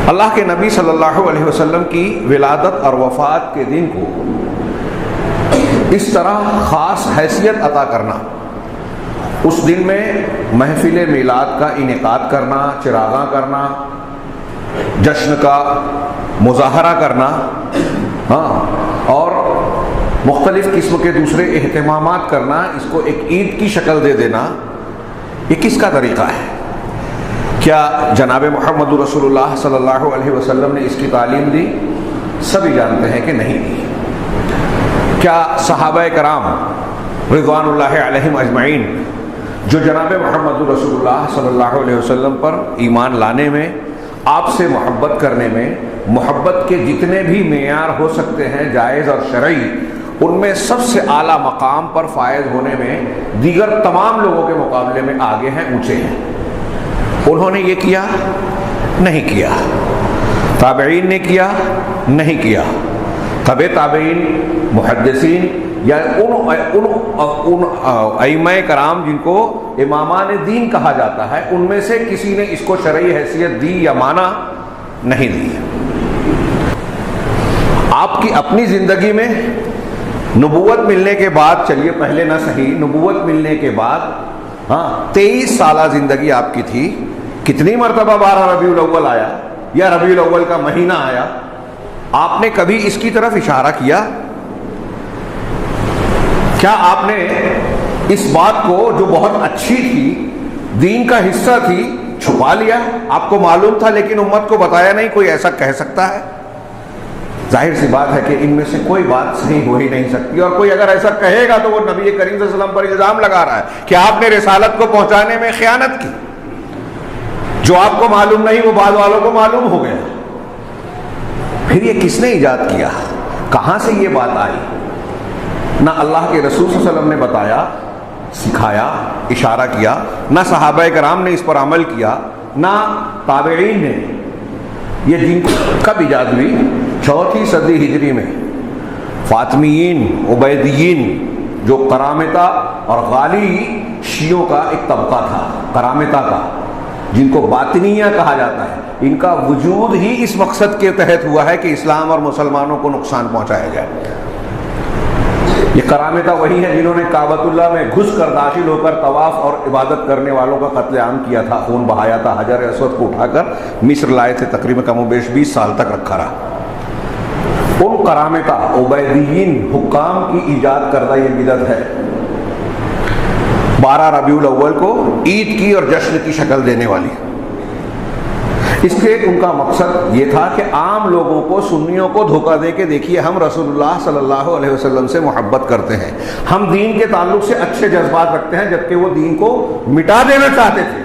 اللہ کے نبی صلی اللہ علیہ وسلم کی ولادت اور وفات کے دن کو اس طرح خاص حیثیت عطا کرنا، اس دن میں محفل میلاد کا انعقاد کرنا، چراغاں کرنا، جشن کا مظاہرہ کرنا، اور مختلف قسم کے دوسرے اہتمامات کرنا، اس کو ایک عید کی شکل دے دینا، یہ کس کا طریقہ ہے؟ کیا جناب محمد رسول اللہ صلی اللہ علیہ وسلم نے اس کی تعلیم دی؟ سبھی جانتے ہیں کہ نہیں دی۔ کیا صحابہ کرام رضوان اللہ علیہم اجمعین جو جناب محمد رسول اللہ صلی اللہ علیہ وسلم پر ایمان لانے میں، آپ سے محبت کرنے میں، محبت کے جتنے بھی معیار ہو سکتے ہیں جائز اور شرعی، ان میں سب سے اعلیٰ مقام پر فائز ہونے میں دیگر تمام لوگوں کے مقابلے میں آگے ہیں، اونچے ہیں، انہوں نے یہ کیا؟ نہیں کیا۔ تابعین نے کیا؟ نہیں کیا۔ تبع تابعین، محدثین یا ان ائمہ کرام جن کو امامان دین کہا جاتا ہے، ان میں سے کسی نے اس کو شرعی حیثیت دی یا مانا؟ نہیں دی۔ آپ کی اپنی زندگی میں نبوت ملنے کے بعد، چلیے پہلے نہ صحیح، نبوت ملنے کے بعد 23 سالہ زندگی آپ کی تھی، کتنی مرتبہ 12 ربیع الاول آیا یا ربیع الاول کا مہینہ آیا؟ آپ نے کبھی اس کی طرف اشارہ کیا؟ کیا آپ نے اس بات کو جو بہت اچھی تھی، دین کا حصہ تھی، چھپا لیا؟ آپ کو معلوم تھا لیکن امت کو بتایا نہیں؟ کوئی ایسا کہہ سکتا ہے؟ ظاہر سی بات ہے کہ ان میں سے کوئی بات صحیح ہو ہی نہیں سکتی، اور کوئی اگر ایسا کہے گا تو وہ نبی کریم صلی اللہ علیہ وسلم پر الزام لگا رہا ہے کہ آپ نے رسالت کو پہنچانے میں خیانت کی۔ جو آپ کو معلوم نہیں وہ بعض والوں کو معلوم ہو گیا۔ پھر یہ کس نے ایجاد کیا؟ کہاں سے یہ بات آئی؟ نہ اللہ کے رسول صلی اللہ علیہ وسلم نے بتایا، سکھایا، اشارہ کیا، نہ صحابہ کرام نے اس پر عمل کیا، نہ تابعین نے۔ یہ دین کب ایجاد ہوئی؟ 4 صدی ہجری میں فاطمیین، عبیدیین، جو کرامتہ اور غالی شیعوں کا ایک طبقہ تھا، کرامتہ کا، جن کو باطنیہ کہا جاتا ہے، ان کا وجود ہی اس مقصد کے تحت ہوا ہے کہ اسلام اور مسلمانوں کو نقصان پہنچایا جائے۔ یہ کرامتہ وہی ہے جنہوں نے کعبۃ اللہ میں گھس کر، داخل ہو کر طواف اور عبادت کرنے والوں کا قتل عام کیا تھا، خون بہایا تھا، حجر اسود کو اٹھا کر مصر لائے تھے، تقریباً کم و بیش 20 سال تک رکھا رہا۔ ان کرامتہ عبیدیین حکام کی ایجاد کردہ یہ بدعت ہے، 12 ربیع الاول کو عید کی اور جشن کی شکل دینے والی۔ اس کے ان کا مقصد یہ تھا کہ عام لوگوں کو، سنیوں کو دھوکہ دے کے دیکھیے ہم رسول اللہ صلی اللہ علیہ وسلم سے محبت کرتے ہیں، ہم دین کے تعلق سے اچھے جذبات رکھتے ہیں، جبکہ وہ دین کو مٹا دینا چاہتے تھے۔